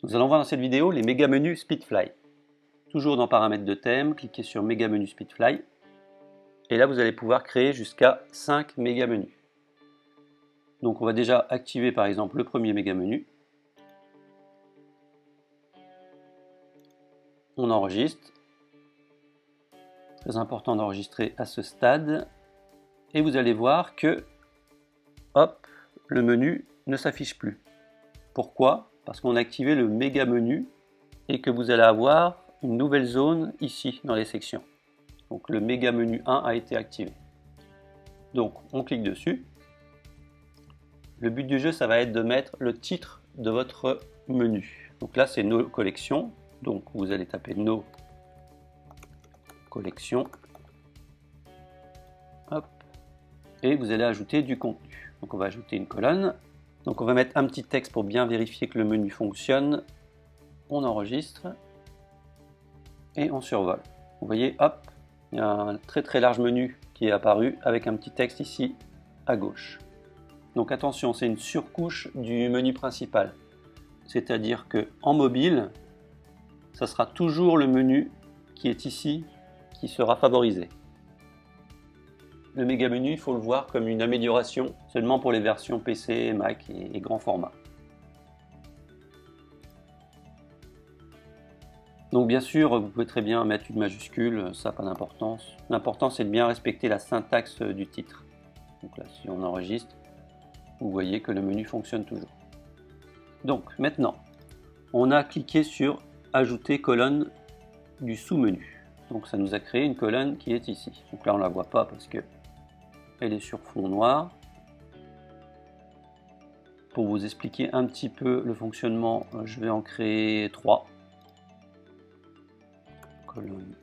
Nous allons voir dans cette vidéo les méga menus Speedfly. Toujours dans paramètres de thème, cliquez sur méga menu Speedfly. Et là, vous allez pouvoir créer jusqu'à 5 méga menus. Donc on va déjà activer par exemple le premier méga menu. On enregistre. Très important d'enregistrer à ce stade. Et vous allez voir que, hop, le menu ne s'affiche plus. Pourquoi? Parce qu'on a activé le méga menu et que vous allez avoir une nouvelle zone ici dans les sections. Donc le méga menu 1 a été activé. Donc on clique dessus. Le but du jeu, ça va être de mettre le titre de votre menu. Donc là, c'est nos collections. Donc vous allez taper nos collections. Hop. Et vous allez ajouter du contenu. Donc on va ajouter une colonne. Donc on va mettre un petit texte pour bien vérifier que le menu fonctionne. On enregistre. Et on survole. Vous voyez, hop, il y a un très large menu qui est apparu avec un petit texte ici à gauche. Donc attention, c'est une surcouche du menu principal. C'est-à-dire qu'en mobile, ça sera toujours le menu qui est ici qui sera favorisé. Le méga menu, il faut le voir comme une amélioration seulement pour les versions PC, Mac et grand format. Donc bien sûr, vous pouvez très bien mettre une majuscule, ça n'a pas d'importance. L'important c'est de bien respecter la syntaxe du titre. Donc là, si on enregistre, vous voyez que le menu fonctionne toujours. Donc maintenant, on a cliqué sur ajouter colonne du sous-menu. Donc ça nous a créé une colonne qui est ici. Donc là on ne la voit pas parce que elle est sur fond noir. Pour vous expliquer un petit peu le fonctionnement, je vais en créer 3. Colonne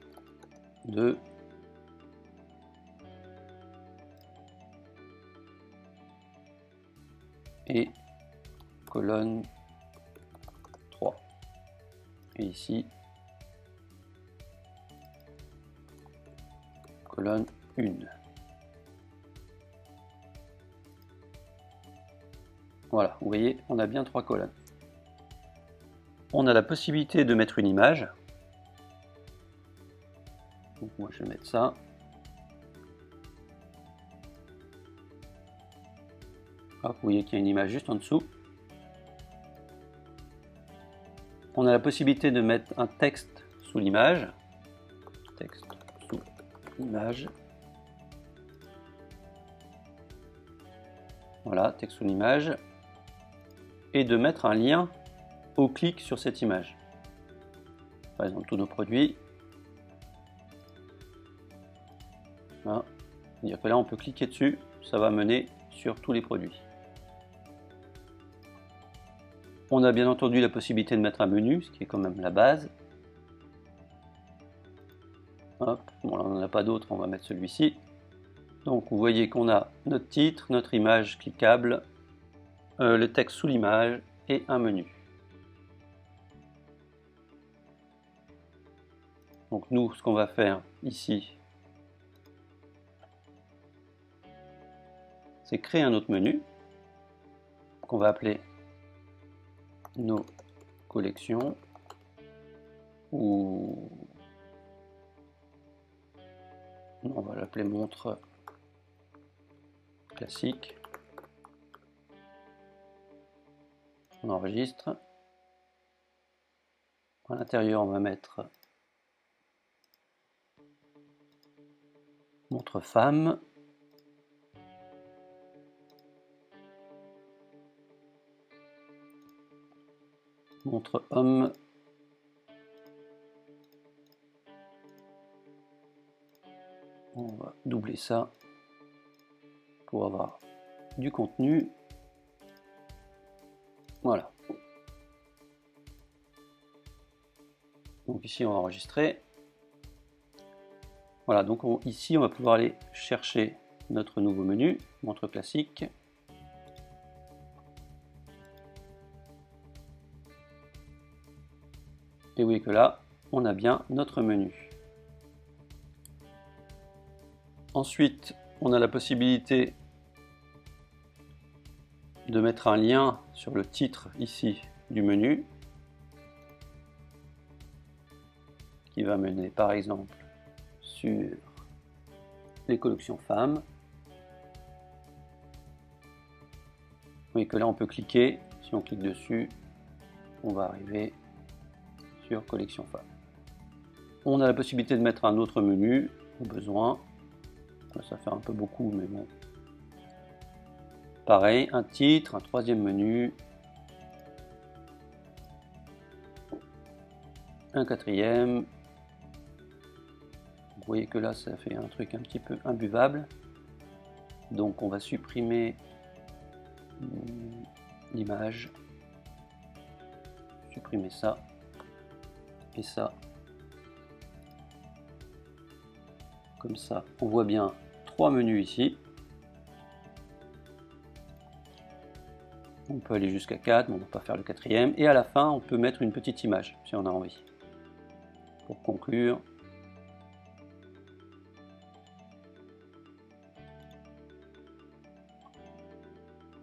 2. Et colonne 3. Et ici, colonne 1. Voilà, vous voyez, on a bien 3 colonnes. On a la possibilité de mettre une image. Donc moi je vais mettre ça. Hop, vous voyez qu'il y a une image juste en dessous. On a la possibilité de mettre un texte sous l'image. Texte sous l'image. Voilà, texte sous l'image. Et de mettre un lien au clic sur cette image. Par exemple, tous nos produits. Voilà. C'est-à-dire que là, on peut cliquer dessus, ça va mener sur tous les produits. On a bien entendu la possibilité de mettre un menu, ce qui est quand même la base. Hop. Bon, là, on n'en a pas d'autres, on va mettre celui-ci. Donc, vous voyez qu'on a notre titre, notre image cliquable, le texte sous l'image et un menu. Donc nous, ce qu'on va faire ici, c'est créer un autre menu qu'on va appeler nos collections ou on va l'appeler montre classique. On enregistre. À l'intérieur, on va mettre montre femme. Montre homme. On va doubler ça pour avoir du contenu. Voilà. Donc ici on va enregistrer. Voilà, donc ici on va pouvoir aller chercher notre nouveau menu, montre classique. Et vous voyez que là, on a bien notre menu. Ensuite, on a la possibilité de mettre un lien sur le titre ici du menu. qui va mener par exemple sur les collections femmes. Vous voyez que là on peut cliquer, si on clique dessus, on va arriver sur collection femmes. On a la possibilité de mettre un autre menu au besoin. Ça fait un peu beaucoup, mais bon. Pareil, un titre, un troisième menu, un quatrième. Vous voyez que là, ça fait un truc un petit peu imbuvable. Donc on va supprimer l'image, supprimer ça et ça. Comme ça, on voit bien 3 menus ici. On peut aller jusqu'à 4, mais on ne va pas faire le quatrième. Et à la fin, on peut mettre une petite image, si on a envie. Pour conclure.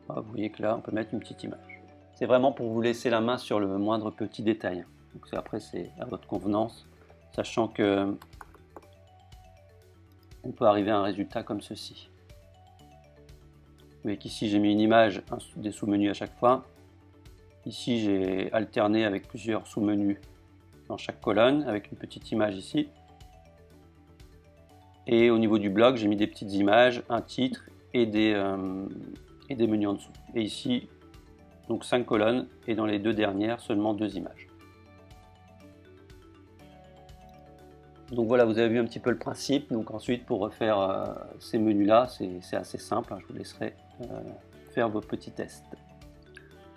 Ah, vous voyez que là, on peut mettre une petite image. C'est vraiment pour vous laisser la main sur le moindre petit détail. Donc après, c'est à votre convenance, sachant que on peut arriver à un résultat comme ceci. Vous voyez qu'ici j'ai mis une image, des sous-menus à chaque fois. Ici j'ai alterné avec plusieurs sous-menus dans chaque colonne, avec une petite image ici. Et au niveau du blog, j'ai mis des petites images, un titre et des menus en dessous. Et ici, donc 5 colonnes, et dans les 2 dernières, seulement 2 images. Donc voilà, vous avez vu un petit peu le principe. Donc ensuite, pour refaire ces menus-là, c'est assez simple. Je vous laisserai faire vos petits tests.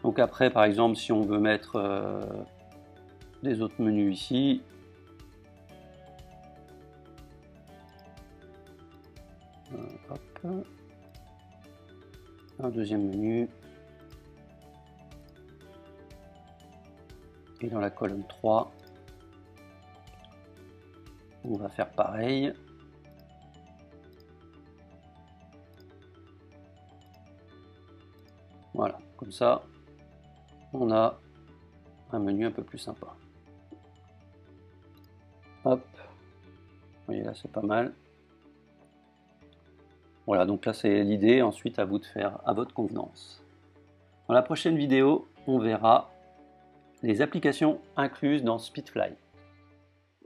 Donc après, par exemple, si on veut mettre des autres menus ici, hop, un deuxième menu, et dans la colonne 3, on va faire pareil. Voilà, comme ça, on a un menu un peu plus sympa. Hop, vous voyez là, c'est pas mal. Voilà, donc là c'est l'idée, ensuite à vous de faire à votre convenance. Dans la prochaine vidéo, on verra les applications incluses dans Speedfly.